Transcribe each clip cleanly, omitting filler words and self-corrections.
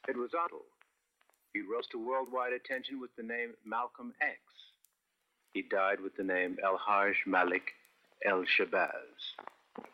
It was Otto. He rose to worldwide attention with the name Malcolm X. He died with the name El-Hajj Malik El-Shabazz.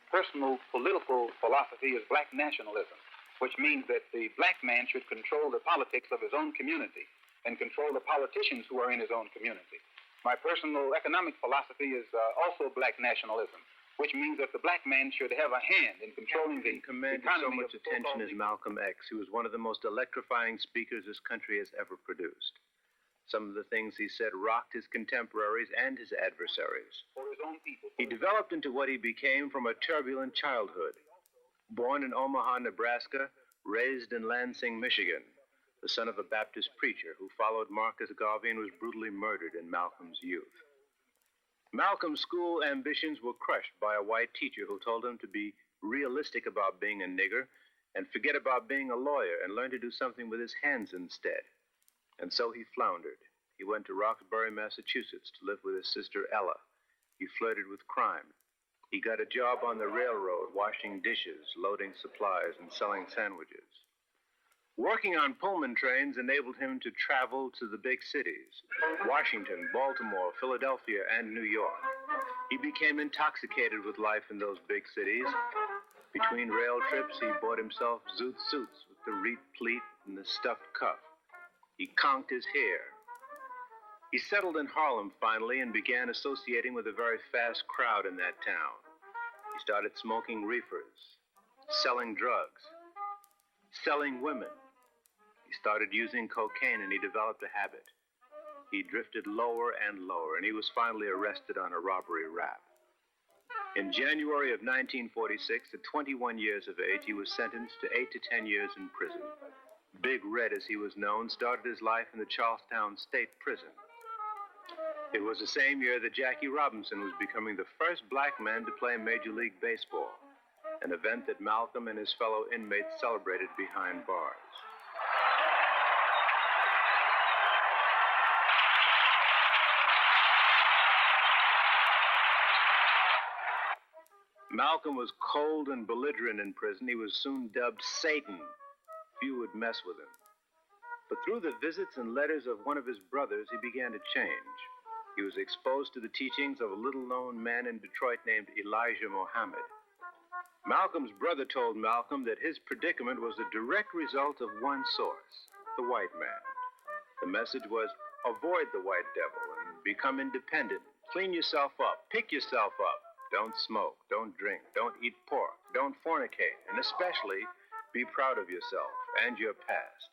Personal political philosophy is black nationalism, which means that the black man should control the politics of his own community and control the politicians who are in his own community. My personal economic philosophy is also black nationalism, which means that the black man should have a hand in controlling the commanded so much attention as Malcolm X, who was one of the most electrifying speakers this country has ever produced. Some of the things he said rocked his contemporaries and his adversaries. For his own people. He developed into what he became from a turbulent childhood. Born in Omaha, Nebraska, raised in Lansing, Michigan, the son of a Baptist preacher who followed Marcus Garvey and was brutally murdered in Malcolm's youth. Malcolm's school ambitions were crushed by a white teacher who told him to be realistic about being a nigger and forget about being a lawyer and learn to do something with his hands instead. And so he floundered. He went to Roxbury, Massachusetts to live with his sister Ella. He flirted with crime. He got a job on the railroad, washing dishes, loading supplies, and selling sandwiches. Working on Pullman trains enabled him to travel to the big cities, Washington, Baltimore, Philadelphia, and New York. He became intoxicated with life in those big cities. Between rail trips, he bought himself zoot suits with the reed pleat and the stuffed cuff. He conked his hair. He settled in Harlem finally and began associating with a very fast crowd in that town. He started smoking reefers, selling drugs, selling women. He started using cocaine and he developed a habit. He drifted lower and lower and he was finally arrested on a robbery rap. In January of 1946, at 21 years of age, he was sentenced to 8 to 10 years in prison. Big Red, as he was known, started his life in the Charlestown State Prison. It was the same year that Jackie Robinson was becoming the first black man to play Major League Baseball, an event that Malcolm and his fellow inmates celebrated behind bars. Malcolm was cold and belligerent in prison. He was soon dubbed Satan. Few would mess with him. But through the visits and letters of one of his brothers, he began to change. He was exposed to the teachings of a little-known man in Detroit named Elijah Muhammad. Malcolm's brother told Malcolm that his predicament was a direct result of one source, the white man. The message was, avoid the white devil and become independent. Clean yourself up. Pick yourself up. Don't smoke. Don't drink. Don't eat pork. Don't fornicate. And especially, be proud of yourself and your past.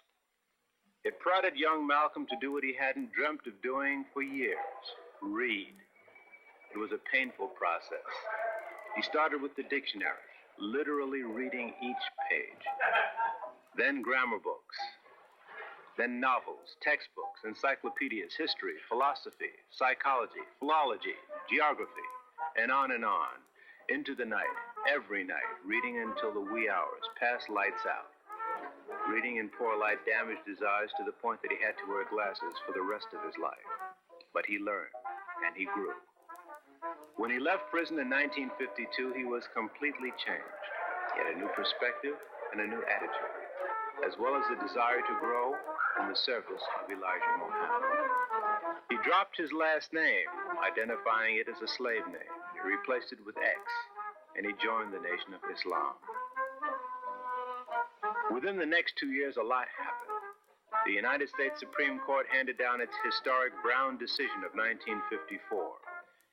It prodded young Malcolm to do what he hadn't dreamt of doing for years, read. It was a painful process. He started with the dictionary, literally reading each page. Then grammar books. Then novels, textbooks, encyclopedias, history, philosophy, psychology, philology, geography, and on, into the night, every night, reading until the wee hours, past lights out. Reading in poor light damaged his eyes to the point that he had to wear glasses for the rest of his life. But he learned, and he grew. When he left prison in 1952, he was completely changed. He had a new perspective and a new attitude, as well as a desire to grow in the service of Elijah Muhammad. He dropped his last name, identifying it as a slave name. He replaced it with X, and he joined the Nation of Islam. Within the next 2 years, a lot happened. The United States Supreme Court handed down its historic Brown decision of 1954.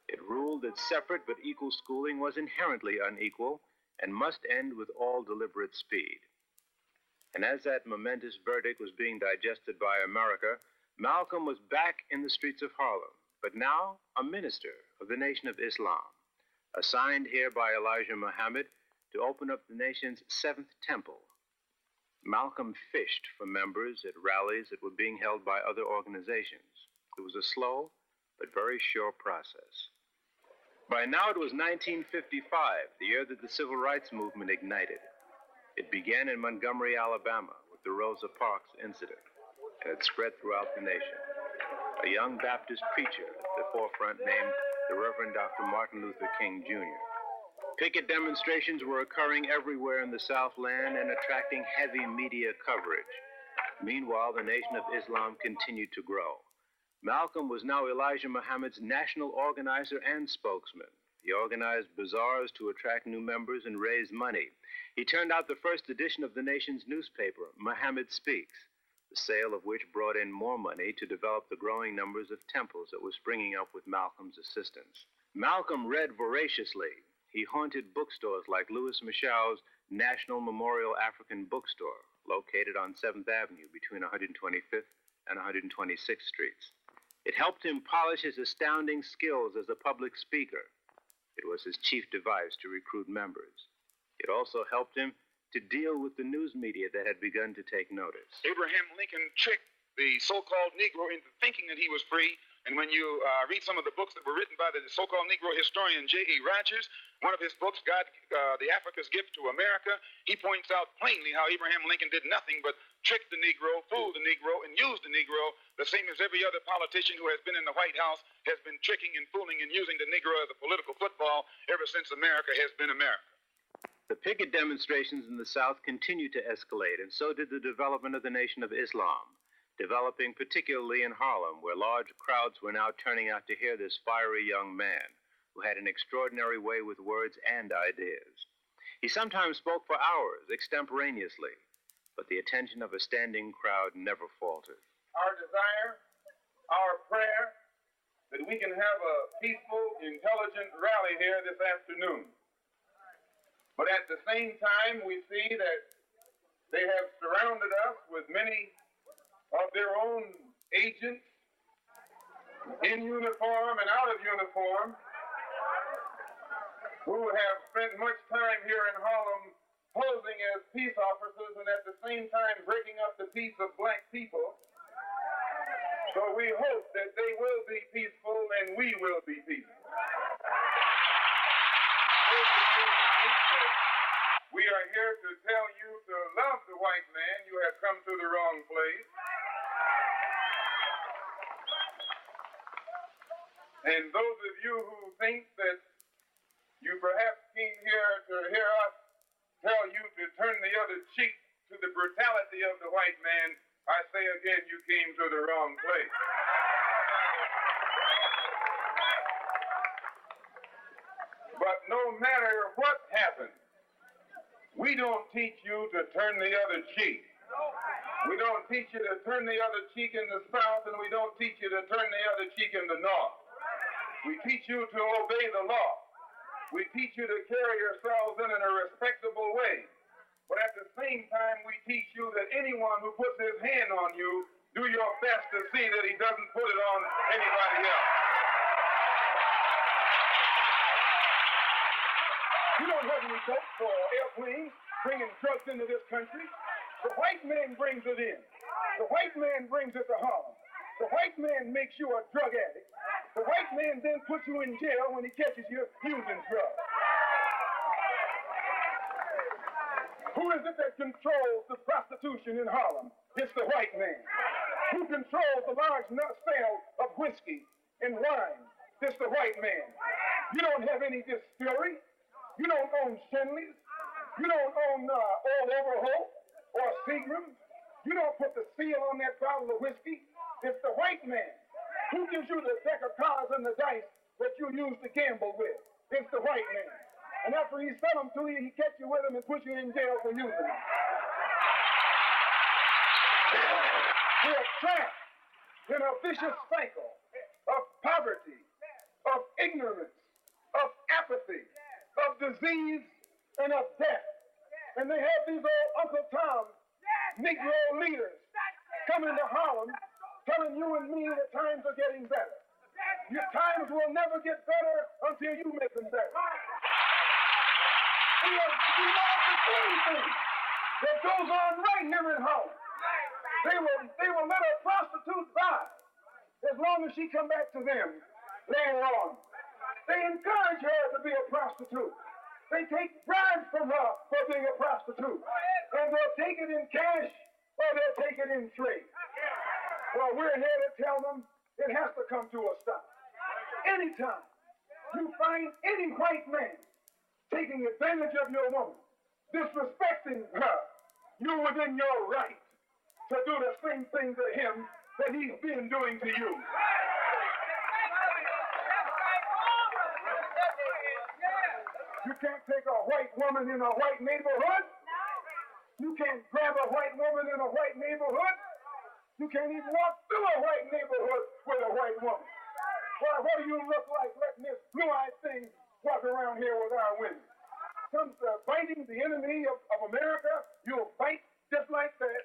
It ruled that separate but equal schooling was inherently unequal and must end with all deliberate speed. And as that momentous verdict was being digested by America, Malcolm was back in the streets of Harlem, but now a minister of the Nation of Islam, assigned here by Elijah Muhammad to open up the nation's 7th temple. Malcolm fished for members at rallies that were being held by other organizations. It was a slow but very sure process. By now it was 1955, the year that the Civil Rights Movement ignited. It began in Montgomery, Alabama, with the Rosa Parks incident, and it spread throughout the nation. A young Baptist preacher at the forefront named the Reverend Dr. Martin Luther King, Jr. Picket demonstrations were occurring everywhere in the Southland and attracting heavy media coverage. Meanwhile, the Nation of Islam continued to grow. Malcolm was now Elijah Muhammad's national organizer and spokesman. He organized bazaars to attract new members and raise money. He turned out the first edition of the nation's newspaper, Muhammad Speaks, the sale of which brought in more money to develop the growing numbers of temples that were springing up with Malcolm's assistance. Malcolm read voraciously. He haunted bookstores like Louis Michau's National Memorial African Bookstore, located on 7th Avenue between 125th and 126th Streets. It helped him polish his astounding skills as a public speaker. It was his chief device to recruit members. It also helped him to deal with the news media that had begun to take notice. Abraham Lincoln tricked the so-called Negro into thinking that he was free. And when you read some of the books that were written by the so-called Negro historian J.E. Rogers, one of his books, God, the Africa's Gift to America, he points out plainly how Abraham Lincoln did nothing but trick the Negro, fool the Negro, and use the Negro, the same as every other politician who has been in the White House has been tricking and fooling and using the Negro as a political football ever since America has been America. The picket demonstrations in the South continued to escalate, and so did the development of the Nation of Islam, developing particularly in Harlem, where large crowds were now turning out to hear this fiery young man who had an extraordinary way with words and ideas. He sometimes spoke for hours, extemporaneously, but the attention of a standing crowd never faltered. Our desire, our prayer, that we can have a peaceful, intelligent rally here this afternoon. But at the same time, we see that they have surrounded us with many of their own agents in uniform and out of uniform who have spent much time here in Harlem posing as peace officers and at the same time breaking up the peace of black people. So we hope that they will be peaceful and we will be peaceful. We are here to tell you to love the white man. You have come to the wrong place. And those of you who think that you perhaps came here to hear us tell you to turn the other cheek to the brutality of the white man, I say again, you came to the wrong place. But no matter what happens, we don't teach you to turn the other cheek. We don't teach you to turn the other cheek in the South, and we don't teach you to turn the other cheek in the North. We teach you to obey the law. We teach you to carry yourselves in a respectable way. But at the same time, we teach you that anyone who puts his hand on you, do your best to see that he doesn't put it on anybody else. You don't have any boats or airplanes bringing drugs into this country. The white man brings it in. The white man brings it to Harlem. The white man makes you a drug addict. The white man then puts you in jail when he catches you using drugs. Who is it that controls the prostitution in Harlem? It's the white man. Who controls the large sale of whiskey and wine? It's the white man. You don't have any distillery. You don't own Shenley's. You don't own Old Overholt or Seagram. You don't put the seal on that bottle of whiskey. It's the white man. Who gives you the deck of cards and the dice that you use to gamble with? It's the white man. And after he sell them to you, he catch you with them and put you in jail for using them. We're trapped in a vicious cycle of poverty, of ignorance, of apathy, of disease, and of death. And they have these old Uncle Tom Negro leaders coming to Harlem telling you and me that times are getting better. Your times will never get better until you make them better. We love the same thing that goes on right here in Harlem. They will let a prostitute die as long as she come back to them later on. They encourage her to be a prostitute. They take bribes from her for being a prostitute. And they'll take it in cash or they'll take it in trade. Well, we're here to tell them it has to come to a stop. Anytime you find any white man taking advantage of your woman, disrespecting her, you're within your right to do the same thing to him that he's been doing to you. You can't take a white woman in a white neighborhood. You can't grab a white woman in a white neighborhood. You can't even walk through a white neighborhood with a white woman. Why, what do you look like letting this blue-eyed thing walk around here with our women? Comes to fighting the enemy of America, you'll fight just like that.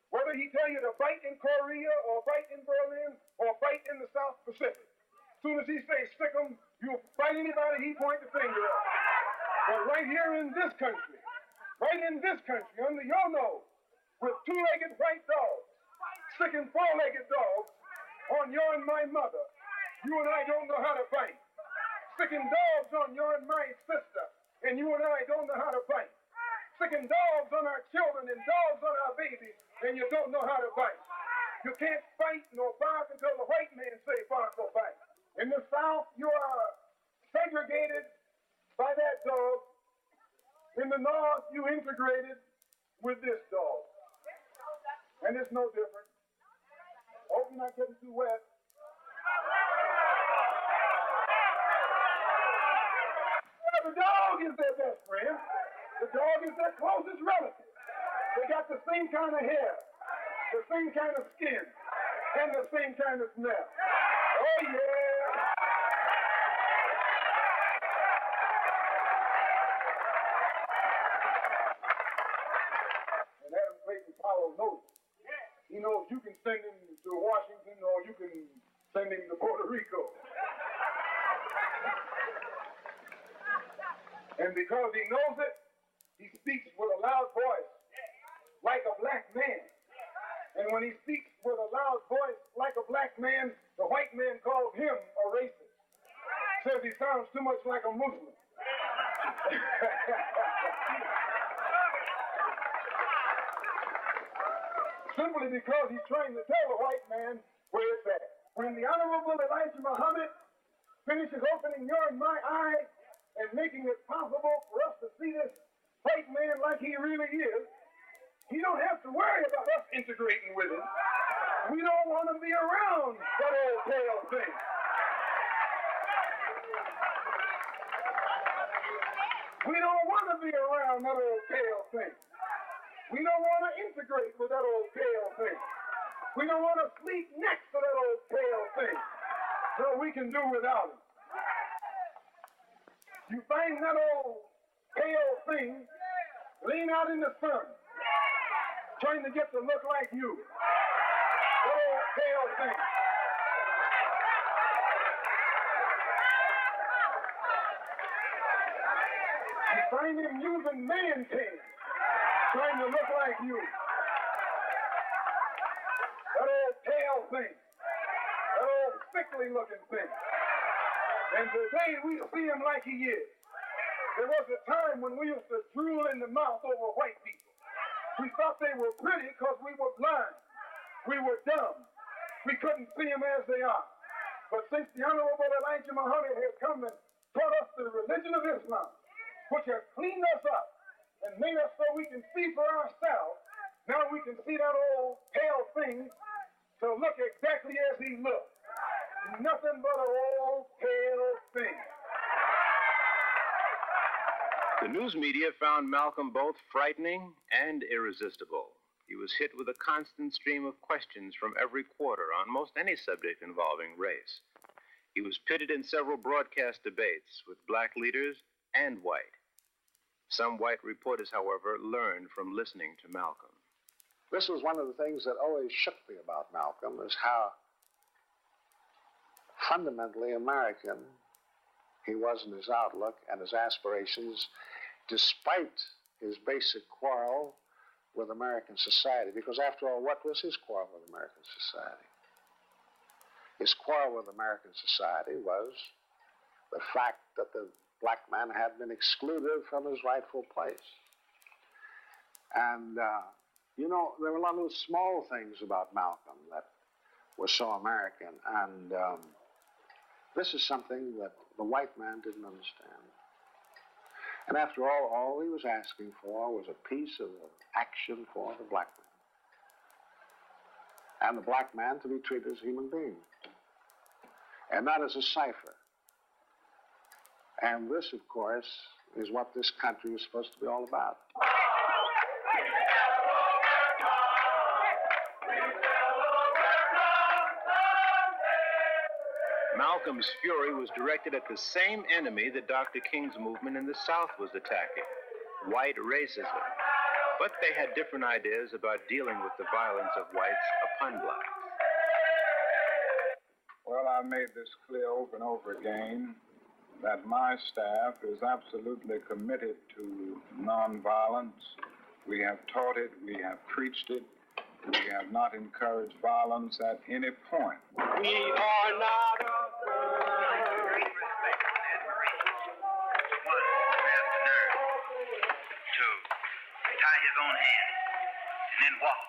Whether he tell you to fight in Korea or fight in Berlin or fight in the South Pacific. As soon as he says stick 'em, you'll fight anybody he point the finger at. But right here in this country, under your nose, with two-legged white dogs, sticking four-legged dogs on your and my mother, you and I don't know how to fight. Sticking dogs on your and my sister, and you and I don't know how to fight. Sticking dogs on our children and dogs on our babies, and you don't know how to fight. You can't fight nor bark until the white man say bark or fight. In the South, you are segregated by that dog. In the North, you integrated with this dog. And it's no different. Hope you're not getting too wet. The dog is their best friend. The dog is their closest relative. They got the same kind of hair, the same kind of skin, and the same kind of smell. Oh, yeah. And Adam Clayton Powell knows it. He knows you can send him to Washington or you can send him to Puerto Rico. And because he knows it, he speaks with a loud voice, like a black man. And when he speaks with a loud voice, like a black man, the white man called him a racist. Says he sounds too much like a Muslim. Simply because he's trying to tell the white man where it's at. When the Honorable Elijah Muhammad finishes opening your and my eyes and making it possible for us to see this white man like he really is, he don't have to worry about us integrating with him. We don't want to be around that old pale thing. We don't want to be around that old pale thing. We don't want to integrate with that old pale thing. We don't want to sleep next to that old pale thing. So we can do without him. You find that old pale thing laying out in the sun, trying to get to look like you. That old pale thing. You find him using Mntex, trying to look like you. That old pale thing. That old sickly looking thing. And today we see him like he is. There was a time when we used to drool in the mouth over white people. We thought they were pretty because we were blind. We were dumb. We couldn't see them as they are. But since the Honorable Elijah Muhammad has come and taught us the religion of Islam, which has cleaned us up and made us so we can see for ourselves, now we can see that old pale thing to look exactly as he looked. Nothing but an old pale thing. The news media found Malcolm both frightening and irresistible. He was hit with a constant stream of questions from every quarter on most any subject involving race. He was pitted in several broadcast debates with black leaders and white. Some white reporters, however, learned from listening to Malcolm. This was one of the things that always shook me about Malcolm, is how fundamentally American he was in his outlook and his aspirations, despite his basic quarrel with American society. Because after all, what was his quarrel with American society? His quarrel with American society was the fact that the black man had been excluded from his rightful place. And, you know, there were a lot of small things about Malcolm that were so American. And this is something that the white man didn't understand. And after all he was asking for was a piece of action for the black man. and the black man to be treated as a human being, and not as a cipher. And this, of course, is what this country is supposed to be all about. Malcolm's fury was directed at the same enemy that Dr. King's movement in the South was attacking, white racism. But they had different ideas about dealing with the violence of whites upon blacks. Well, I've made this clear over and over again that my staff is absolutely committed to nonviolence. We have taught it, we have preached it, we have not encouraged violence at any point. We are not afraid. One who has the nerve to tie his own hands and then walk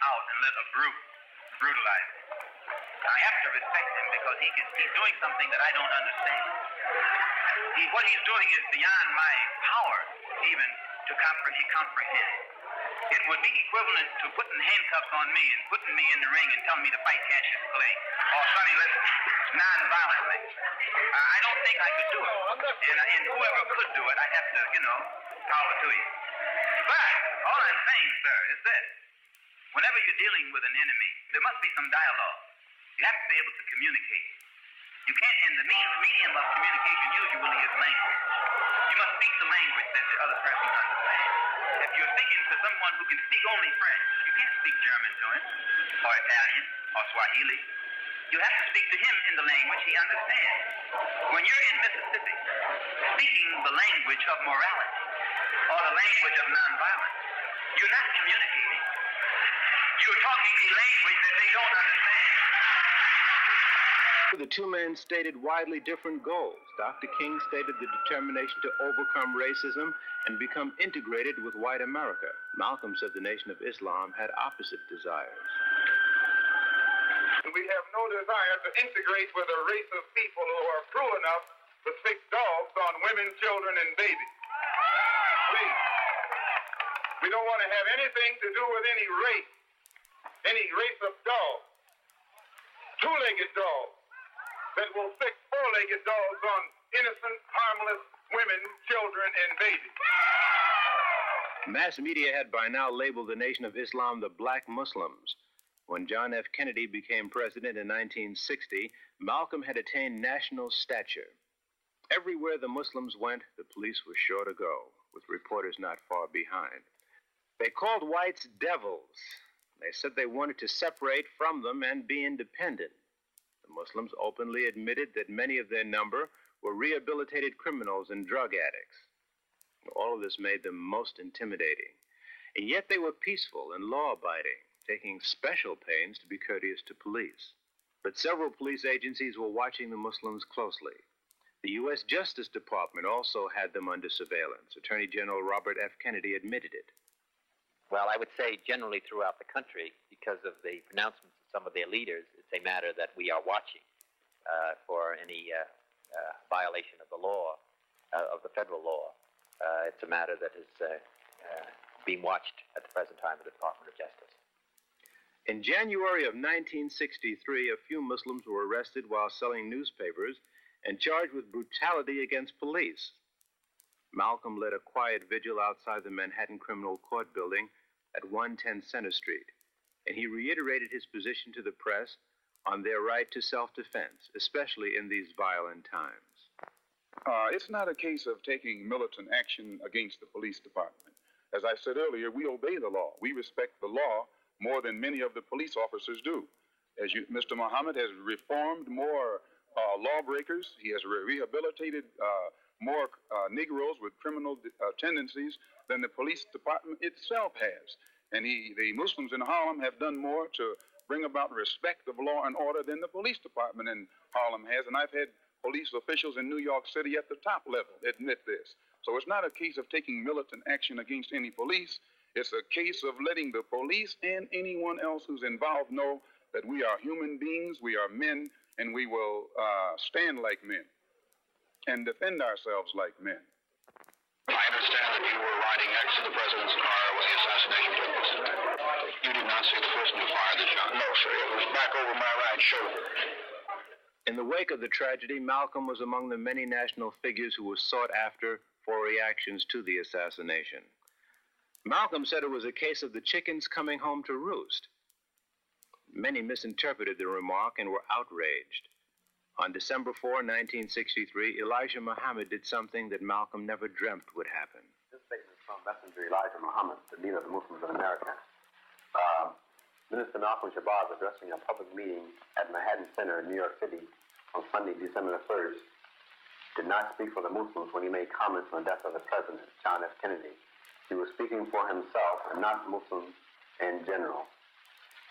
out and let a brute brutalize him. I have to respect him because he's doing something that I don't understand. What he's doing is beyond my power even to comprehend. It would be equivalent to putting handcuffs on me and putting me in the ring and telling me to fight Cassius Clay or Sonny Liston non-violently. I don't think I could do it. And whoever could do it, I have to, power to you. But all I'm saying, sir, is this. Whenever you're dealing with an enemy, there must be some dialogue. You have to be able to communicate. You can't, and the medium of communication usually is language. You must speak the language that the other person understands. If you're speaking to someone who can speak only French, you can't speak German to him, or Italian, or Swahili. You have to speak to him in the language he understands. When you're in Mississippi, speaking the language of morality, or the language of nonviolence, you're not communicating. You're talking a language that they don't understand. The two men stated widely different goals. Dr. King stated the determination to overcome racism and become integrated with white America. Malcolm said the Nation of Islam had opposite desires. We have no desire to integrate with a race of people who are cruel enough to stick dogs on women, children, and babies. Please. We don't want to have anything to do with any race of dogs. Two-legged dogs that will stick four-legged dogs on innocent, harmless women, children, and babies. Mass media had by now labeled the Nation of Islam the Black Muslims. When John F. Kennedy became president in 1960, Malcolm had attained national stature. Everywhere the Muslims went, the police were sure to go, with reporters not far behind. They called whites devils. They said they wanted to separate from them and be independent. The Muslims openly admitted that many of their number were rehabilitated criminals and drug addicts. All of this made them most intimidating. And yet they were peaceful and law-abiding, taking special pains to be courteous to police. But several police agencies were watching the Muslims closely. The U.S. Justice Department also had them under surveillance. Attorney General Robert F. Kennedy admitted it. Well, I would say generally throughout the country, because of the pronouncements of some of their leaders, it's a matter that we are watching for any violation of the law, of the federal law. It's a matter that is being watched at the present time in the Department of Justice. In January of 1963, a few Muslims were arrested while selling newspapers and charged with brutality against police. Malcolm led a quiet vigil outside the Manhattan Criminal Court building at 110 Center Street, and he reiterated his position to the press on their right to self-defense, especially in these violent times. It's not a case of taking militant action against the police department. As I said earlier, we obey the law. We respect the law more than many of the police officers do. Mr. Muhammad has reformed more lawbreakers. He has rehabilitated more Negroes with criminal tendencies than the police department itself has. And the Muslims in Harlem have done more to bring about respect of law and order than the police department in Harlem has. And I've had police officials in New York City at the top level admit this. So it's not a case of taking militant action against any police. It's a case of letting the police and anyone else who's involved know that we are human beings, we are men, and we will stand like men and defend ourselves like men. I understand that you were riding next to the president's car when the assassination took place. You did not not say the person who fired the shot? No, sir. It was back over my right shoulder. In the wake of the tragedy, Malcolm was among the many national figures who were sought after for reactions to the assassination. Malcolm said it was a case of the chickens coming home to roost. Many misinterpreted the remark and were outraged. On December 4, 1963, Elijah Muhammad did something that Malcolm never dreamt would happen. This statement is from Messenger Elijah Muhammad, the leader of the Muslims in America. Minister El-Shabazz, addressing a public meeting at Manhattan Center in New York City on Sunday, December the 1st, did not speak for the Muslims when he made comments on the death of the president, John F. Kennedy. He was speaking for himself and not Muslims in general.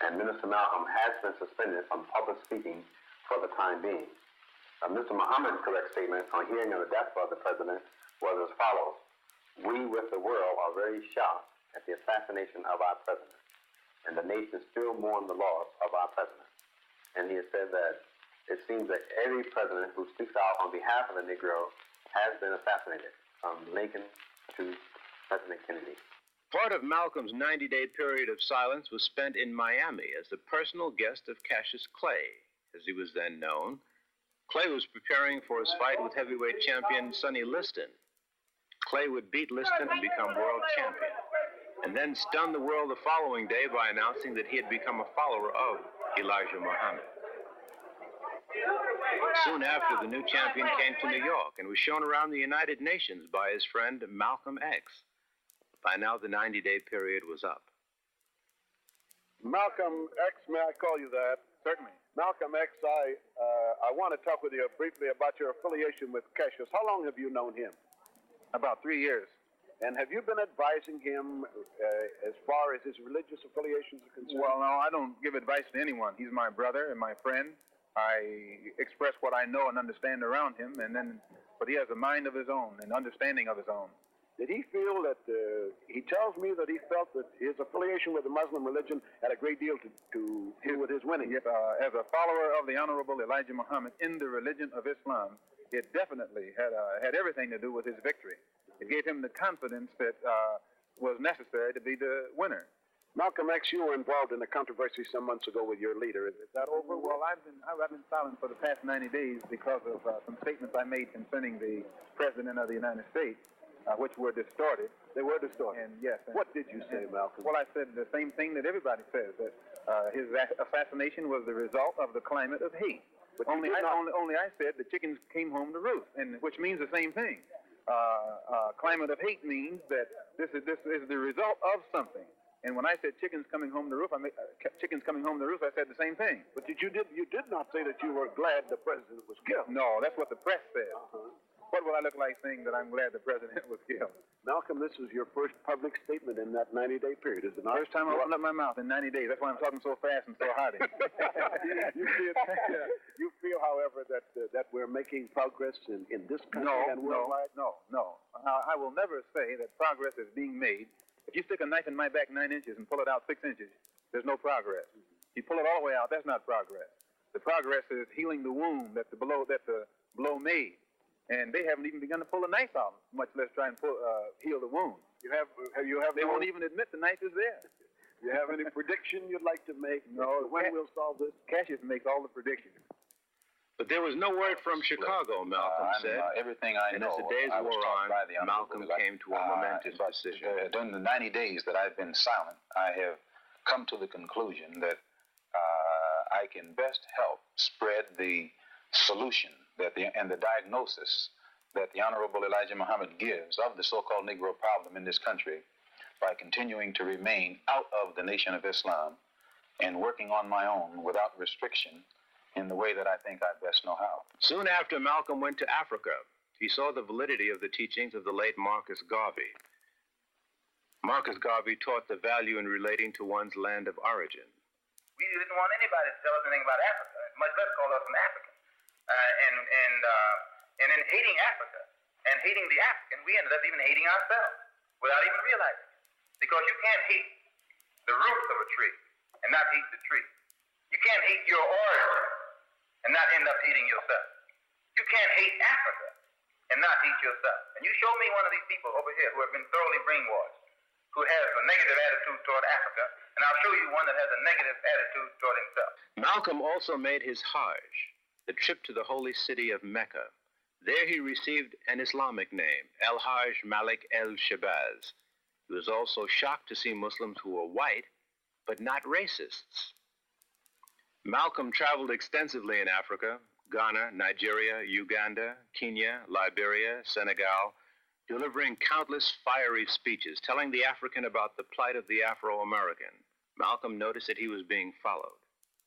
And Minister Malcolm has been suspended from public speaking for the time being. Mr. Muhammad's correct statement on hearing of the death of the president was as follows. We with the world are very shocked at the assassination of our president, and the nation still mourns the loss of our president. And he has said that it seems that every president who speaks out on behalf of the Negro has been assassinated, from Lincoln to President Kennedy. Part of Malcolm's 90-day period of silence was spent in Miami as the personal guest of Cassius Clay, as he was then known. Clay was preparing for his fight with heavyweight champion Sonny Liston. Clay would beat Liston and become world champion, and then stun the world the following day by announcing that he had become a follower of Elijah Muhammad. Soon after, the new champion came to New York and was shown around the United Nations by his friend Malcolm X. By now, the 90-day period was up. Malcolm X, may I call you that? Certainly. Malcolm X, I want to talk with you briefly about your affiliation with Cassius. How long have you known him? About 3 years. And have you been advising him as far as his religious affiliations are concerned? Well, no, I don't give advice to anyone. He's my brother and my friend. I express what I know and understand around him, but he has a mind of his own and understanding of his own. Did he feel that, he tells me that he felt that his affiliation with the Muslim religion had a great deal to do with his winning? Yes, as a follower of the Honorable Elijah Muhammad in the religion of Islam, it definitely had everything to do with his victory. It gave him the confidence that was necessary to be the winner. Malcolm X, you were involved in a controversy some months ago with your leader. Is that over? Well, I've been silent for the past 90 days because of some statements I made concerning the President of the United States, which were distorted. They were distorted? And yes. What did you say, Malcolm? Well, I said the same thing that everybody says, that his assassination was the result of the climate of hate. But only I said the chickens came home to roost, which means the same thing. Climate of hate means that this is the result of something. And when I said chickens coming home to roost, I said the same thing. But you did not say that you were glad the president was killed. No, that's what the press said. What will I look like saying that I'm glad the president was killed? Malcolm, this is your first public statement in that 90-day period, is it not? First time I opened up my mouth in 90 days. That's why I'm talking so fast and so hearty. You feel, however, that we're making progress in this country and worldwide? No. I will never say that progress is being made. If you stick a knife in my back 9 inches and pull it out 6 inches, there's no progress. You pull it all the way out, that's not progress. The progress is healing the wound that the blow made. And they haven't even begun to pull the knife out, much less try and heal the wound. They won't even admit the knife is there. Do you have any prediction you'd like to make? No. When we'll solve this? Cassius makes all the predictions. But there was no word from Chicago, Malcolm said. Everything I know, and as the days wore on, Malcolm came to a momentous decision. During the 90 days that I've been silent, I have come to the conclusion that I can best help spread the solution and the diagnosis that the Honorable Elijah Muhammad gives of the so-called Negro problem in this country by continuing to remain out of the Nation of Islam and working on my own without restriction in the way that I think I best know how. Soon after Malcolm went to Africa, he saw the validity of the teachings of the late Marcus Garvey. Marcus Garvey taught the value in relating to one's land of origin. We didn't want anybody to tell us anything about Africa, much less call us an African. And in hating Africa and hating the African, we ended up even hating ourselves without even realizing it. Because you can't hate the roots of a tree and not hate the tree. You can't hate your origin and not end up hating yourself. You can't hate Africa and not hate yourself. And you show me one of these people over here who have been thoroughly brainwashed, who has a negative attitude toward Africa, and I'll show you one that has a negative attitude toward himself. Malcolm also made his Hajj, the trip to the holy city of Mecca. There he received an Islamic name, El-Hajj Malik El-Shabazz. He was also shocked to see Muslims who were white, but not racists. Malcolm traveled extensively in Africa, Ghana, Nigeria, Uganda, Kenya, Liberia, Senegal, delivering countless fiery speeches, telling the African about the plight of the Afro-American. Malcolm noticed that he was being followed.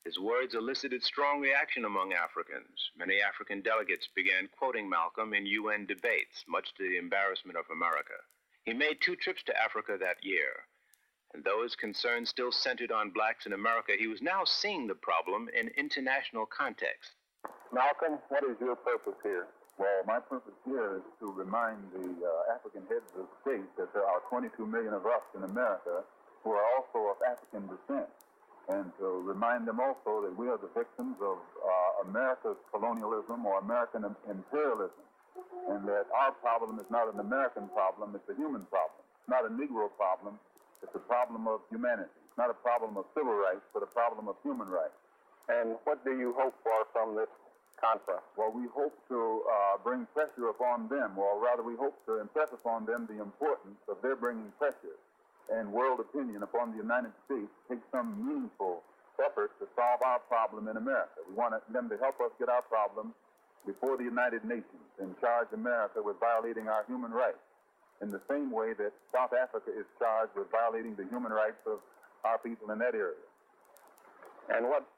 His words elicited strong reaction among Africans. Many African delegates began quoting Malcolm in UN debates, much to the embarrassment of America. He made 2 trips to Africa that year, and though his concern still centered on blacks in America, he was now seeing the problem in international context. Malcolm, what is your purpose here? Well, my purpose here is to remind the African heads of state that there are 22 million of us in America who are also of African descent, and to remind them also that we are the victims of America's colonialism or American imperialism, and that our problem is not an American problem, it's a human problem. It's not a Negro problem, it's a problem of humanity. It's not a problem of civil rights, but a problem of human rights. And what do you hope for from this conference? Well, we hope to bring pressure upon them, or rather we hope to impress upon them the importance of their bringing pressure and world opinion upon the United States to take some meaningful effort to solve our problem in America. We want them to help us get our problem before the United Nations and charge America with violating our human rights in the same way that South Africa is charged with violating the human rights of our people in that area. And what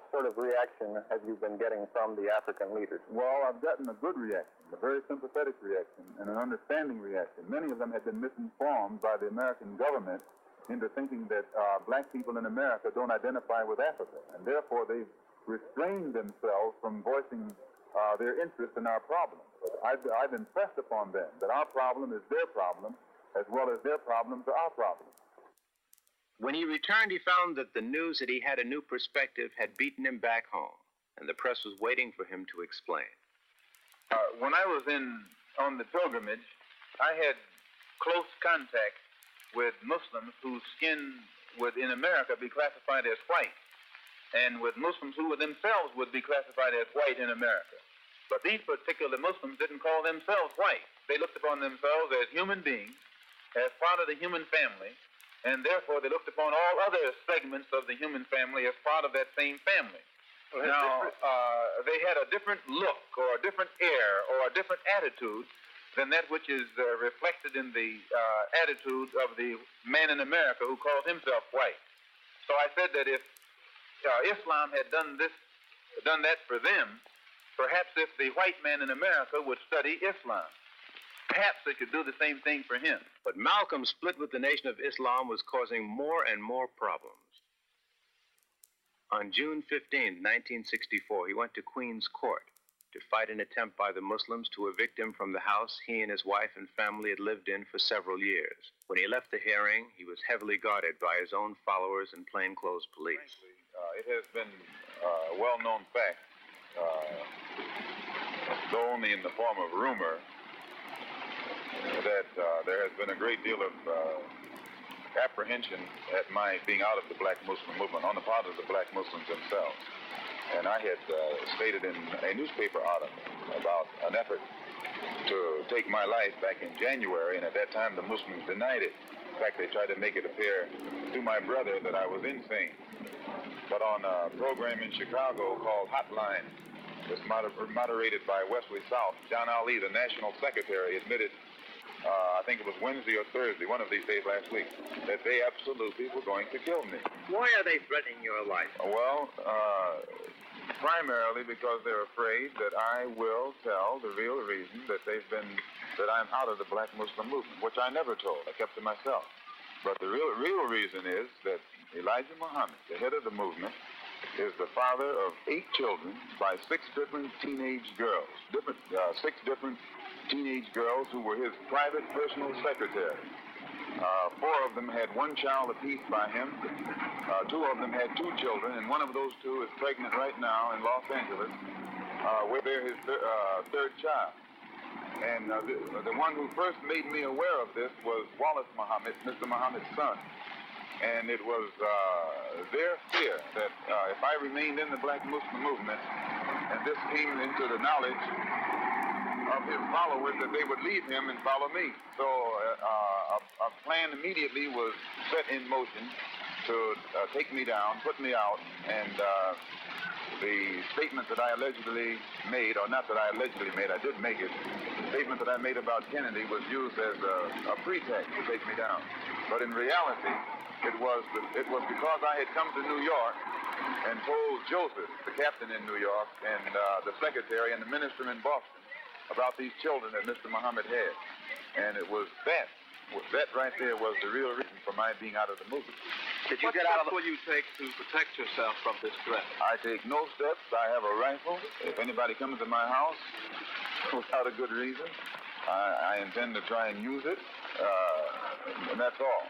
sort of reaction have you been getting from the African leaders? Well, I've gotten a good reaction, a very sympathetic reaction, and an understanding reaction. Many of them had been misinformed by the American government into thinking that black people in America don't identify with Africa, and therefore they've restrained themselves from voicing their interest in our problem. But I've impressed upon them that our problem is their problem, as well as their problems are our problems. When he returned, he found that the news that he had a new perspective had beaten him back home, and the press was waiting for him to explain. When I was on the pilgrimage, I had close contact with Muslims whose skin would in America be classified as white, and with Muslims who themselves would be classified as white in America. But these particular Muslims didn't call themselves white. They looked upon themselves as human beings, as part of the human family, and therefore they looked upon all other segments of the human family as part of that same family. Now, they had a different look or a different air or a different attitude than that which is reflected in the attitude of the man in America who calls himself white. So I said that if Islam had done that for them, perhaps if the white man in America would study Islam, perhaps they could do the same thing for him. But Malcolm's split with the Nation of Islam was causing more and more problems. On June 15, 1964, he went to Queen's Court to fight an attempt by the Muslims to evict him from the house he and his wife and family had lived in for several years. When he left the hearing, he was heavily guarded by his own followers and plainclothes police. Frankly, it has been a well-known fact, though only in the form of rumor, that there has been a great deal of apprehension at my being out of the black Muslim movement on the part of the black Muslims themselves. And I had stated in a newspaper article about an effort to take my life back in January, and at that time the Muslims denied it. In fact, they tried to make it appear to my brother that I was insane. But on a program in Chicago called Hotline, was moderated by Wesley South, John Ali, the national secretary, admitted, I think it was Wednesday or Thursday, one of these days last week, that they absolutely were going to kill me. Why are they threatening your life? Well, primarily because they're afraid that I will tell the real reason that that I'm out of the black Muslim movement, which I never told. I kept to myself. But the real reason is that Elijah Muhammad, the head of the movement, is the father of 8 children by 6 different teenage girls, 6 different teenage girls who were his private personal secretary. 4 of them had 1 child apiece by him. 2 of them had 2 children, and one of those 2 is pregnant right now in Los Angeles, where they're his 3rd child. And the one who first made me aware of this was Wallace Muhammad, Mr. Muhammad's son. And it was their fear that if I remained in the black Muslim movement, and this came into the knowledge of his followers, that they would leave him and follow me. So a plan immediately was set in motion to take me down, put me out, and the statement that I allegedly made, or not that I allegedly made, I did make it, the statement that I made about Kennedy was used as a pretext to take me down. But in reality, it was because I had come to New York and told Joseph, the captain in New York, and the secretary and the minister in Boston about these children that Mr. Muhammad had. And it was that right there was the real reason for my being out of the movement. Did you get out of the... What will you take to protect yourself from this threat? I take no steps. I have a rifle. If anybody comes to my house without a good reason, I intend to try and use it, and that's all.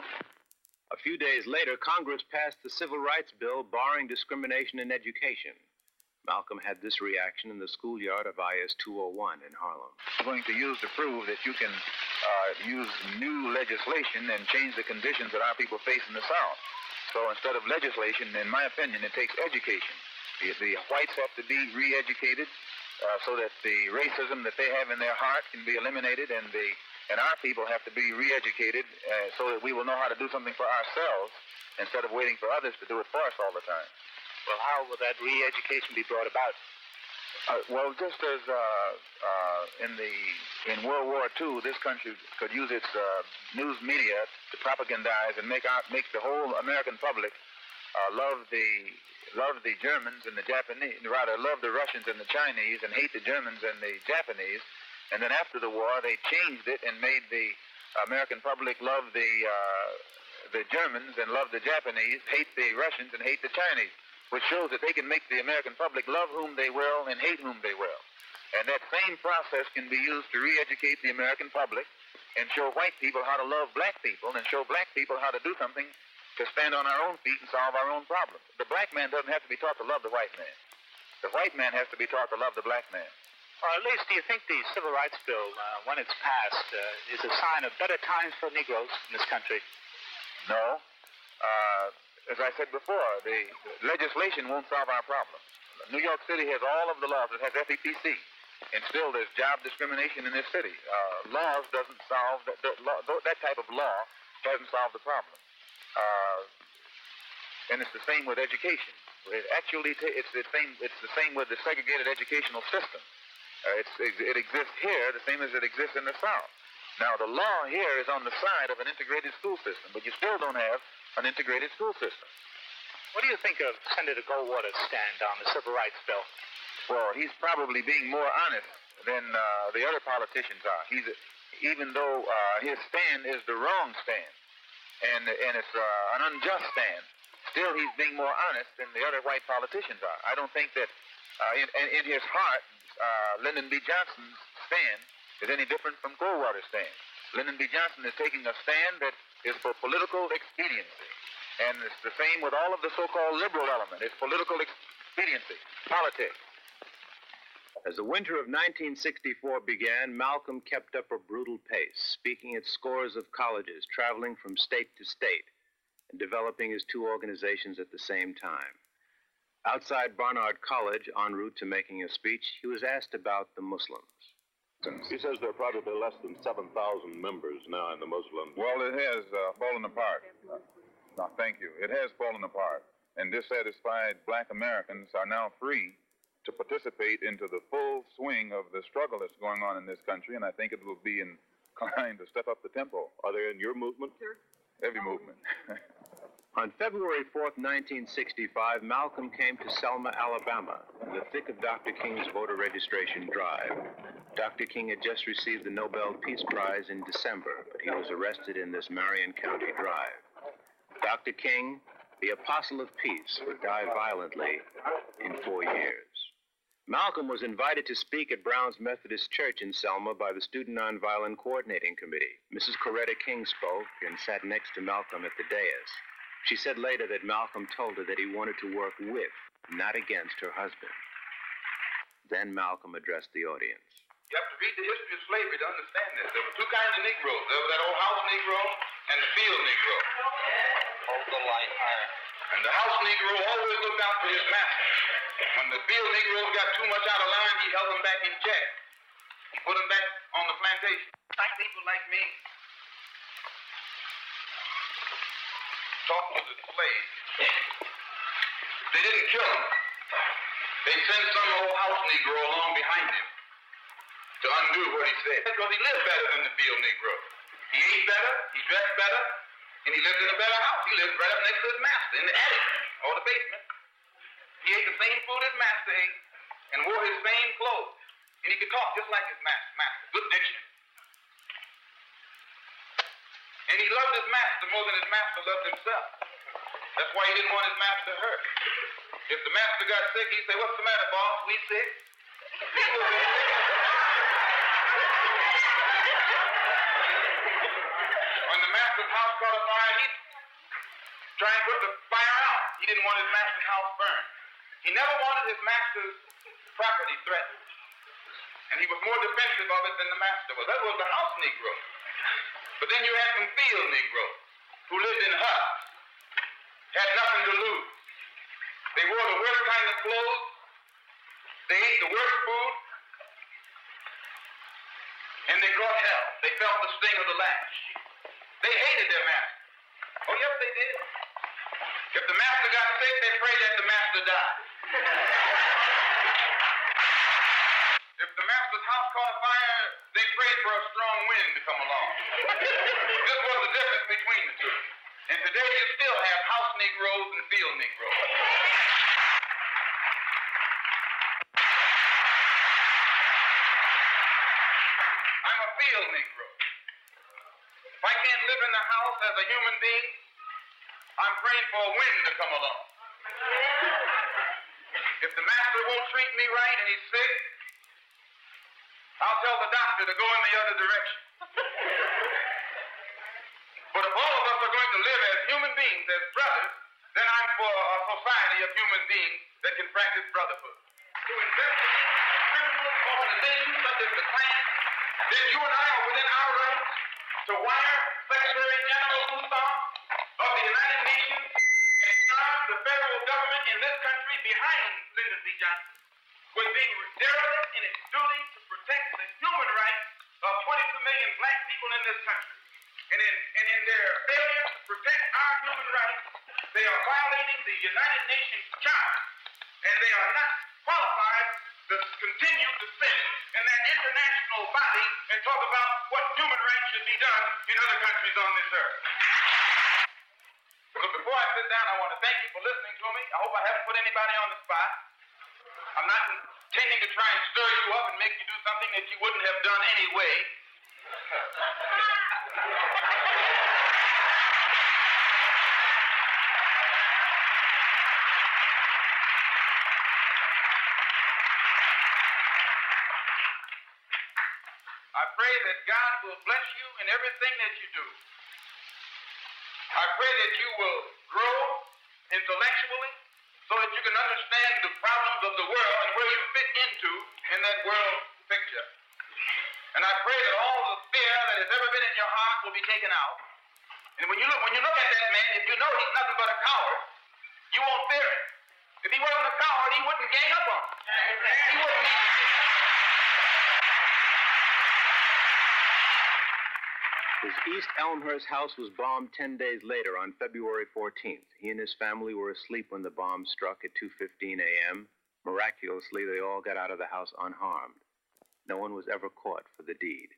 A few days later, Congress passed the Civil Rights Bill barring discrimination in education. Malcolm had this reaction in the schoolyard of IS 201 in Harlem. I'm going to use to prove that you can use new legislation and change the conditions that our people face in the South. So instead of legislation, in my opinion, it takes education. The whites have to be re-educated so that the racism that they have in their heart can be eliminated, and our people have to be re-educated so that we will know how to do something for ourselves instead of waiting for others to do it for us all the time. Well, how will that re-education be brought about? Well, just as in World War II, this country could use its news media to propagandize and make the whole American public love the Germans and the Japanese, rather love the Russians and the Chinese and hate the Germans and the Japanese. And then after the war, they changed it and made the American public love the Germans and love the Japanese, hate the Russians and hate the Chinese, which shows that they can make the American public love whom they will and hate whom they will. And that same process can be used to re-educate the American public and show white people how to love black people and show black people how to do something to stand on our own feet and solve our own problems. The black man doesn't have to be taught to love the white man. The white man has to be taught to love the black man. Or at least, do you think the Civil Rights Bill, when it's passed, is a sign of better times for Negroes in this country? No. As I said before, the legislation won't solve our problems. New York City has all of the laws. It has FEPC. And still there's job discrimination in this city. Laws doesn't solve, that type of law hasn't solved the problem. And it's the same with education. It's the same with the segregated educational system. It exists here the same as it exists in the South. Now, the law here is on the side of an integrated school system, but you still don't have an integrated school system. What do you think of Senator Goldwater's stand on the Civil Rights Bill? Well, he's probably being more honest than the other politicians are. Even though his stand is the wrong stand, and it's an unjust stand, still he's being more honest than the other white politicians are. I don't think that in his heart, Lyndon B. Johnson's stand is any different from Goldwater's stand. Lyndon B. Johnson is taking a stand that is for political expediency. And it's the same with all of the so-called liberal element. It's political expediency, politics. As the winter of 1964 began, Malcolm kept up a brutal pace, speaking at scores of colleges, traveling from state to state, and developing his two organizations at the same time. Outside Barnard College, en route to making a speech, he was asked about the Muslims. He says there are probably less than 7,000 members now in the Muslim. Well, it has fallen apart. No, thank you. It has fallen apart. And dissatisfied black Americans are now free to participate into the full swing of the struggle that's going on in this country, and I think it will be inclined to step up the tempo. Are they in your movement? Every movement. On February 4th, 1965, Malcolm came to Selma, Alabama, in the thick of Dr. King's voter registration drive. Dr. King had just received the Nobel Peace Prize in December, but he was arrested in this Marion County drive. Dr. King, the apostle of peace, would die violently in 4 years. Malcolm was invited to speak at Brown's Methodist Church in Selma by the Student Nonviolent Coordinating Committee. Mrs. Coretta King spoke and sat next to Malcolm at the dais. She said later that Malcolm told her that he wanted to work with, not against her husband. Then Malcolm addressed the audience. You have to read the history of slavery to understand this. There were two kinds of Negroes. There was that old house Negro and the field Negro. Hold the light higher. And the house Negro always looked out for his master. When the field Negroes got too much out of line, he held them back in check. He put them back on the plantation. Like people like me, talking to the slaves. They didn't kill him. They sent some old house Negro along behind him to undo what he said. Because he lived better than the field Negro. He ate better, he dressed better, and he lived in a better house. He lived right up next to his master in the attic or the basement. He ate the same food his master ate and wore his same clothes. And he could talk just like his master. Good diction. And he loved his master more than his master loved himself. That's why he didn't want his master hurt. If the master got sick, he'd say, "What's the matter, boss? We sick?" He would be sick. When the master's house caught a fire, he'd try and put the fire out. He didn't want his master's house burned. He never wanted his master's property threatened. And he was more defensive of it than the master was. That was the house Negro. But then you had some field Negroes who lived in huts, had nothing to lose. They wore the worst kind of clothes. They ate the worst food. And they caught hell. They felt the sting of the lash. They hated their master. Oh, yes, they did. If the master got sick, they prayed that the master died. If the master's house caught a fire, they prayed for a strong wind to come along. This was the difference between the two. And today you still have house Negroes and field Negroes. I'm a field Negro. If I can't live in the house as a human being, I'm praying for a wind to come along. If the master won't treat me right and he's sick, I'll tell the doctor to go in the other direction. But if all of us are going to live as human beings, as brothers, then I'm for a society of human beings that can practice brotherhood. To investigate criminal organizations such as the Klan, then you and I are within our rights to wire Secretary General Usam of the United Nations and charge the federal government in this country behind Lyndon B. Johnson with being derelict in its duty to protect the human rights of 22 million black people in this country. And in their failure to protect our human rights, they are violating the United Nations Charter, and they are not qualified to continue to sit in that international body and talk about what human rights should be done in other countries on this earth. So before I sit down, I want to thank you for listening to me. I hope I haven't put anybody on the spot. I'm not intending to try and stir you up and make you do something that you wouldn't have done anyway. I pray that God will bless you in everything that you do. I pray that you will grow intellectually so that you can understand the problems of the world and where you fit into in that world picture. And I pray that all the fear that has ever been in your heart will be taken out. And when you look at that man, if you know he's nothing but a coward, you won't fear him. If he wasn't a coward, he wouldn't gang up on him. He wouldn't need to. His East Elmhurst house was bombed 10 days later on February 14th. He and his family were asleep when the bomb struck at 2:15 a.m. Miraculously, they all got out of the house unharmed. No one was ever caught for the deed.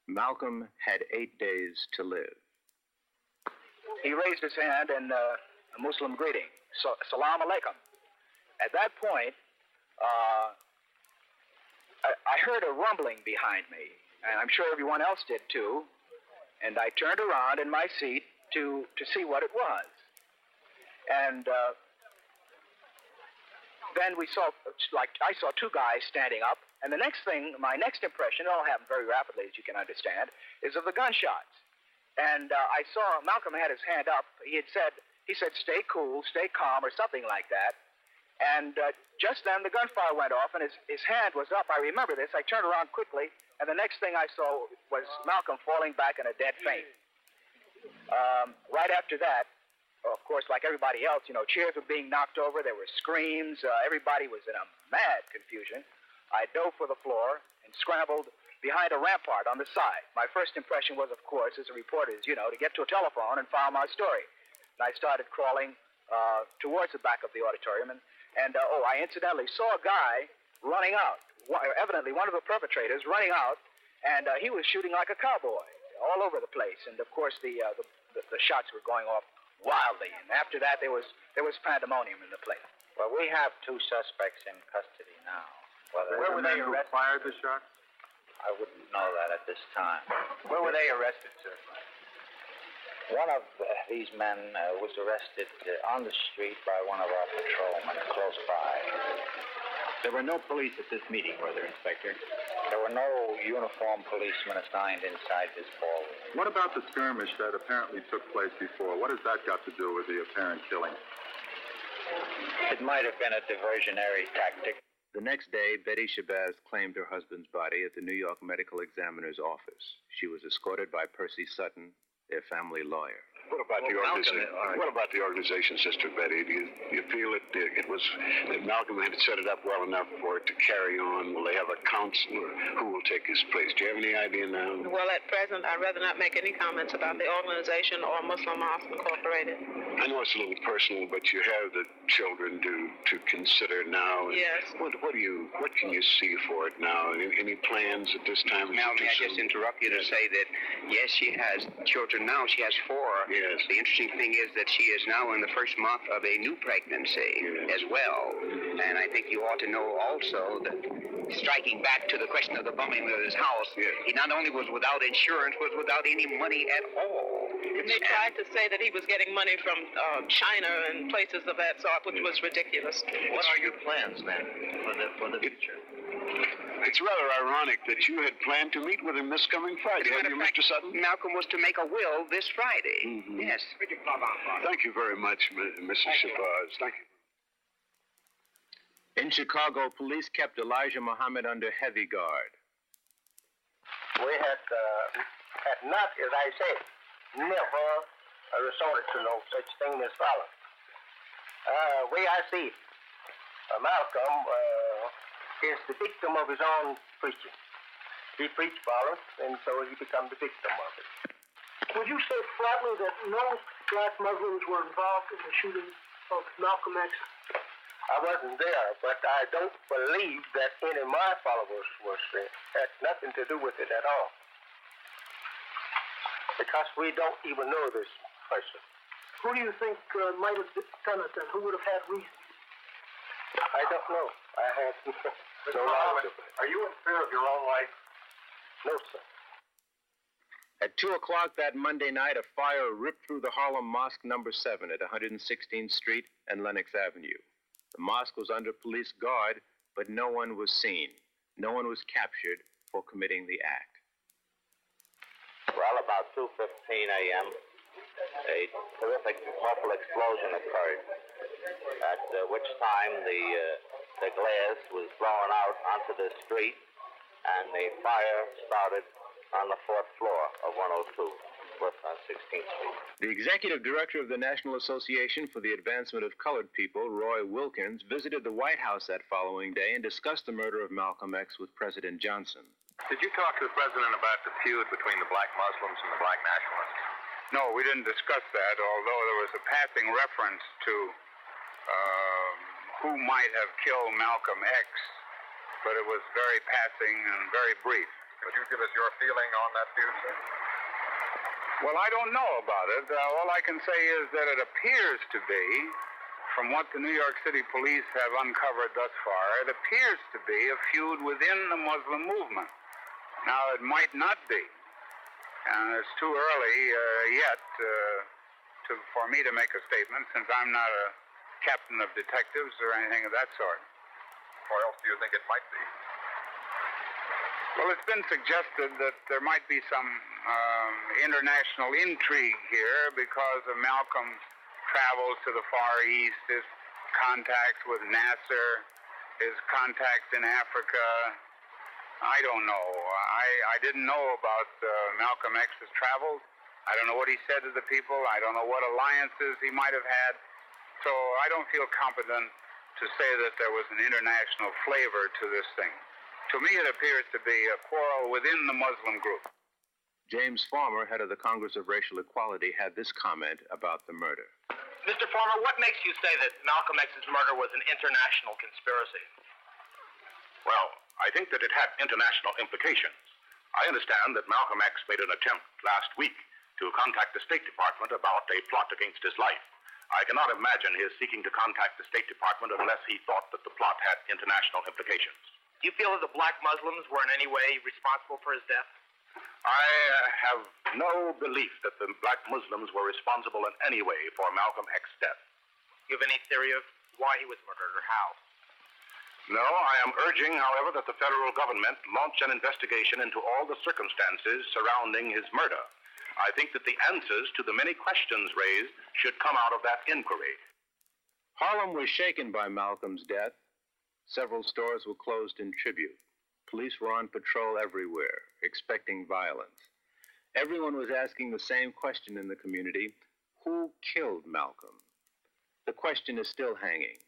Malcolm had 8 days to live. He raised his hand in a Muslim greeting, Salam Alaikum. At that point, I heard a rumbling behind me, and I'm sure everyone else did too. And I turned around in my seat to see what it was. And then I saw two guys standing up. And the next thing, my next impression, it all happened very rapidly, as you can understand, is of the gunshots. And I saw Malcolm had his hand up. He said, stay cool, stay calm, or something like that. And just then, the gunfire went off, and his hand was up. I remember this. I turned around quickly, and the next thing I saw was Malcolm falling back in a dead faint. Right after that, of course, like everybody else, chairs were being knocked over. There were screams. Everybody was in a mad confusion. I dove for the floor and scrambled behind a rampart on the side. My first impression was, of course, as a reporter, to get to a telephone and file my story. And I started crawling towards the back of the auditorium, and I incidentally saw a guy running out, evidently one of the perpetrators running out, and he was shooting like a cowboy all over the place. And of course, the shots were going off wildly. And after that, there was pandemonium in the place. Well, we have 2 suspects in custody now. Where were they arrested? Who fired the shots? I wouldn't know that at this time. Where were they arrested, sir? One of these men was arrested on the street by one of our patrolmen close by. There were no police at this meeting, were there, Inspector? There were no uniformed policemen assigned inside this ballroom. What about the skirmish that apparently took place before? What has that got to do with the apparent killing? It might have been a diversionary tactic. The next day, Betty El-Shabazz claimed her husband's body at the New York Medical Examiner's office. She was escorted by Percy Sutton, their family lawyer. What about the organization, Sister Betty? Do you feel that Malcolm had set it up well enough for it to carry on? Will they have a counselor? Who will take his place? Do you have any idea now? Well, at present, I'd rather not make any comments about the organization or Muslim Mosque Incorporated. I know it's a little personal, but you have the children to consider now. Yes. What can you see for it now? Any plans at this time? Now, may I just interrupt you to say that, yes, she has children now. She has 4. Yes. The interesting thing is that she is now in the first month of a new pregnancy as well. And I think you ought to know also that, striking back to the question of the bombing of his house, he not only was without insurance, was without any money at all. And they tried to say that he was getting money from China and places of that sort, which was ridiculous. What are your plans, then, for the future? It's rather ironic that you had planned to meet with him this coming Friday, hadn't you, Mr. Sutton? Malcolm was to make a will this Friday. Mm-hmm. Yes. Thank you very much, Mrs. El-Shabazz. Thank you. In Chicago, police kept Elijah Muhammad under heavy guard. We had not, as I said, never resorted to no such thing as violence. Way I see it, Malcolm is the victim of his own preaching. He preached violence, and so he became the victim of it. Would you say flatly that no black Muslims were involved in the shooting of Malcolm X? I wasn't there, but I don't believe that any of my followers had nothing to do with it at all. Because we don't even know this person. Who do you think might have done it then? Who would have had reason? I don't know. I have no knowledge of it. Are you in fear of your own life? No, sir. At 2 o'clock that Monday night, a fire ripped through the Harlem Mosque number 7 at 116th Street and Lenox Avenue. The mosque was under police guard, but no one was seen. No one was captured for committing the act. Well, about 2:15 a.m., a terrific muffled explosion occurred, at which time the glass was blown out onto the street, and the fire started on the 4th floor of 102 West 16th Street. The executive director of the National Association for the Advancement of Colored People, Roy Wilkins, visited the White House that following day and discussed the murder of Malcolm X with President Johnson. Did you talk to the president about the feud between the black Muslims and the black nationalists? No, we didn't discuss that, although there was a passing reference to who might have killed Malcolm X, but it was very passing and very brief. Could you give us your feeling on that feud, sir? Well, I don't know about it. All I can say is that it appears to be, from what the New York City police have uncovered thus far, it appears to be a feud within the Muslim movement. Now, it might not be, and it's too early yet for me to make a statement, since I'm not a captain of detectives or anything of that sort. Or else do you think it might be? Well, it's been suggested that there might be some international intrigue here because of Malcolm's travels to the Far East, his contacts with Nasser, his contacts in Africa. I don't know. I didn't know about Malcolm X's travels. I don't know what he said to the people. I don't know what alliances he might have had. So I don't feel competent to say that there was an international flavor to this thing. To me, it appears to be a quarrel within the Muslim group. James Farmer, head of the Congress of Racial Equality, had this comment about the murder. Mr. Farmer, what makes you say that Malcolm X's murder was an international conspiracy? Well, I think that it had international implications. I understand that Malcolm X made an attempt last week to contact the State Department about a plot against his life. I cannot imagine his seeking to contact the State Department unless he thought that the plot had international implications. Do you feel that the black Muslims were in any way responsible for his death? I have no belief that the black Muslims were responsible in any way for Malcolm X's death. Do you have any theory of why he was murdered or how? No, I am urging, however, that the federal government launch an investigation into all the circumstances surrounding his murder. I think that the answers to the many questions raised should come out of that inquiry. Harlem was shaken by Malcolm's death. Several stores were closed in tribute. Police were on patrol everywhere, expecting violence. Everyone was asking the same question in the community: who killed Malcolm? The question is still hanging.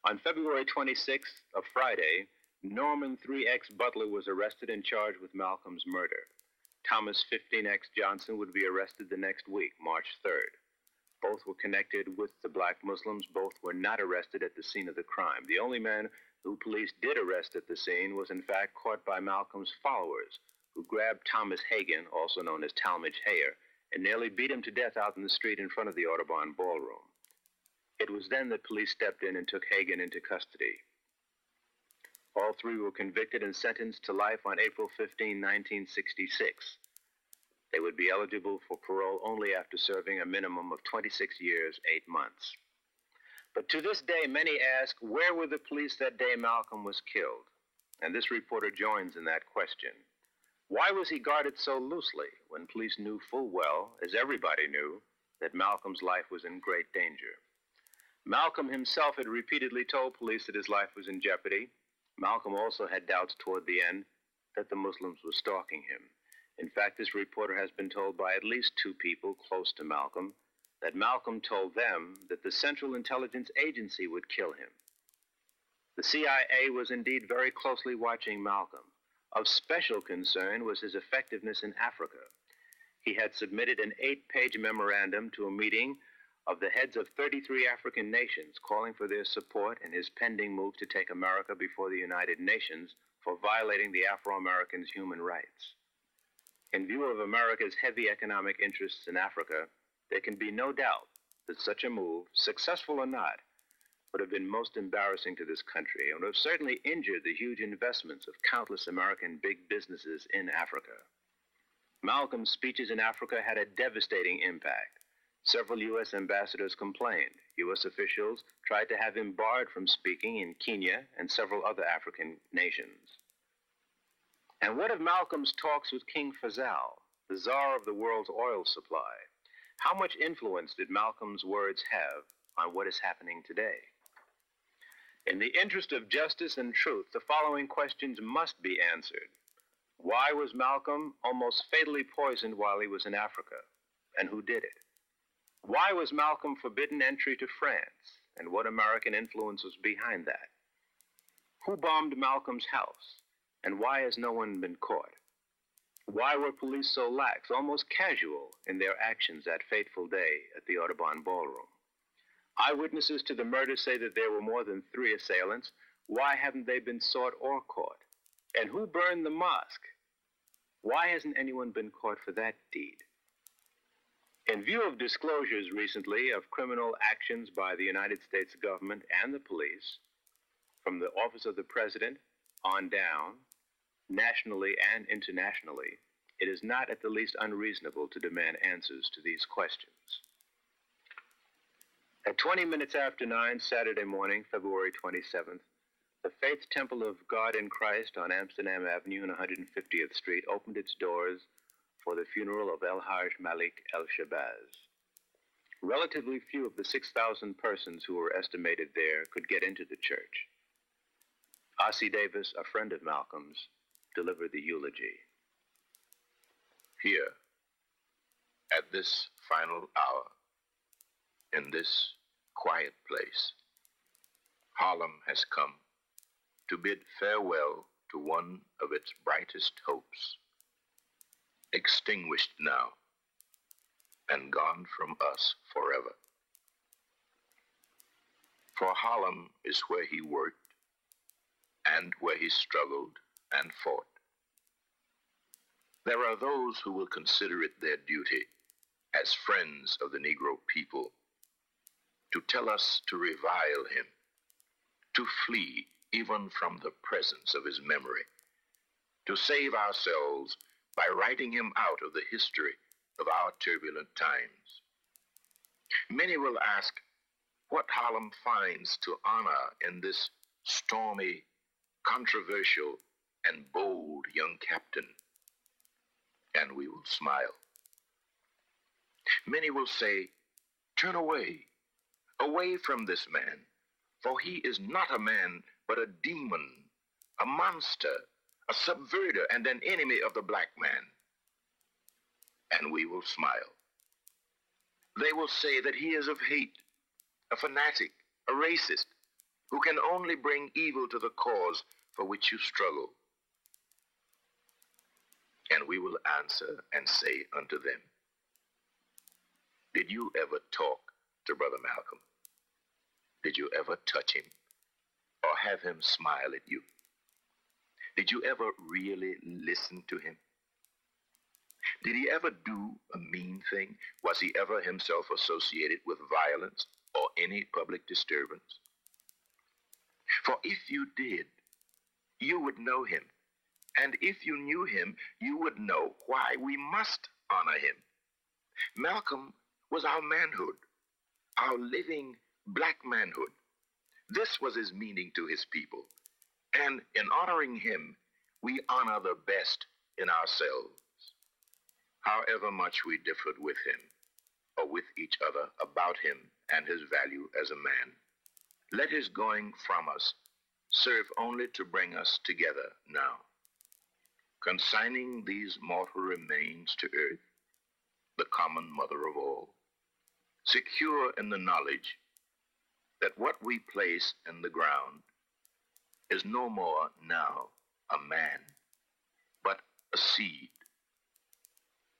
On February 26th, a Friday, Norman 3X Butler was arrested and charged with Malcolm's murder. Thomas 15X Johnson would be arrested the next week, March 3rd. Both were connected with the black Muslims. Both were not arrested at the scene of the crime. The only man who police did arrest at the scene was in fact caught by Malcolm's followers, who grabbed Thomas Hagen, also known as Talmadge Hayer, and nearly beat him to death out in the street in front of the Audubon Ballroom. It was then that police stepped in and took Hagen into custody. All three were convicted and sentenced to life on April 15, 1966. They would be eligible for parole only after serving a minimum of 26 years, 8 months. But to this day, many ask, where were the police that day Malcolm was killed? And this reporter joins in that question. Why was he guarded so loosely when police knew full well, as everybody knew, that Malcolm's life was in great danger? Malcolm himself had repeatedly told police that his life was in jeopardy. Malcolm also had doubts toward the end that the Muslims were stalking him. In fact, this reporter has been told by at least 2 people close to Malcolm that Malcolm told them that the Central Intelligence Agency would kill him. The CIA was indeed very closely watching Malcolm. Of special concern was his effectiveness in Africa. He had submitted an 8-page memorandum to a meeting of the heads of 33 African nations calling for their support in his pending move to take America before the United Nations for violating the Afro-Americans' human rights. In view of America's heavy economic interests in Africa, there can be no doubt that such a move, successful or not, would have been most embarrassing to this country and would have certainly injured the huge investments of countless American big businesses in Africa. Malcolm's speeches in Africa had a devastating impact. Several U.S. ambassadors complained. U.S. officials tried to have him barred from speaking in Kenya and several other African nations. And what of Malcolm's talks with King Faisal, the czar of the world's oil supply? How much influence did Malcolm's words have on what is happening today? In the interest of justice and truth, the following questions must be answered. Why was Malcolm almost fatally poisoned while he was in Africa? And who did it? Why was Malcolm forbidden entry to France? And what American influence was behind that? Who bombed Malcolm's house? And why has no one been caught? Why were police so lax, almost casual, in their actions that fateful day at the Audubon Ballroom? Eyewitnesses to the murder say that there were more than 3 assailants. Why haven't they been sought or caught? And who burned the mosque? Why hasn't anyone been caught for that deed? In view of disclosures recently of criminal actions by the United States government and the police, from the office of the president on down, nationally and internationally, it is not at the least unreasonable to demand answers to these questions. At 20 minutes after 9 Saturday morning, February 27th, the Faith Temple of God in Christ on Amsterdam Avenue and 150th Street opened its doors for the funeral of El-Hajj Malik El-Shabazz. Relatively few of the 6,000 persons who were estimated there could get into the church. R.C. Davis, a friend of Malcolm's, delivered the eulogy. Here, at this final hour, in this quiet place, Harlem has come to bid farewell to one of its brightest hopes, extinguished now and gone from us forever. For Harlem is where he worked and where he struggled and fought. There are those who will consider it their duty as friends of the Negro people to tell us to revile him, to flee even from the presence of his memory, to save ourselves by writing him out of the history of our turbulent times. Many will ask what Harlem finds to honor in this stormy, controversial, and bold young captain, and we will smile. Many will say, turn away from this man, for he is not a man, but a demon, a monster, a subverter, and an enemy of the black man. And we will smile. They will say that he is of hate, a fanatic, a racist, who can only bring evil to the cause for which you struggle. And we will answer and say unto them, did you ever talk to Brother Malcolm? Did you ever touch him or have him smile at you? Did you ever really listen to him? Did he ever do a mean thing? Was he ever himself associated with violence or any public disturbance? For if you did, you would know him. And if you knew him, you would know why we must honor him. Malcolm was our manhood, our living black manhood. This was his meaning to his people. And in honoring him, we honor the best in ourselves. However much we differed with him, or with each other about him and his value as a man, let his going from us serve only to bring us together now. Consigning these mortal remains to earth, the common mother of all, secure in the knowledge that what we place in the ground is no more now a man, but a seed,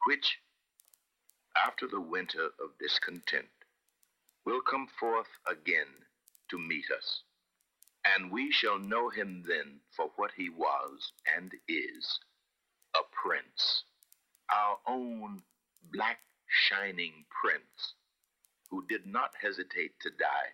which, after the winter of discontent, will come forth again to meet us, and we shall know him then for what he was and is, a prince, our own black shining prince, who did not hesitate to die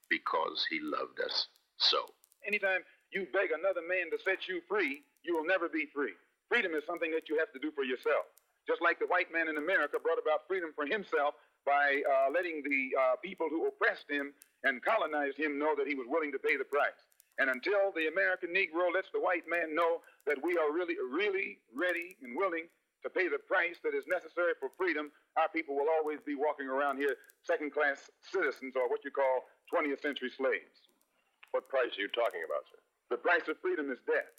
because he loved us so. Anytime you beg another man to set you free, you will never be free. Freedom is something that you have to do for yourself. Just like the white man in America brought about freedom for himself by letting the people who oppressed him and colonized him know that he was willing to pay the price. And until the American Negro lets the white man know that we are really, really ready and willing to pay the price that is necessary for freedom, our people will always be walking around here second-class citizens, or what you call 20th century slaves. What price are you talking about, sir? The price of freedom is death.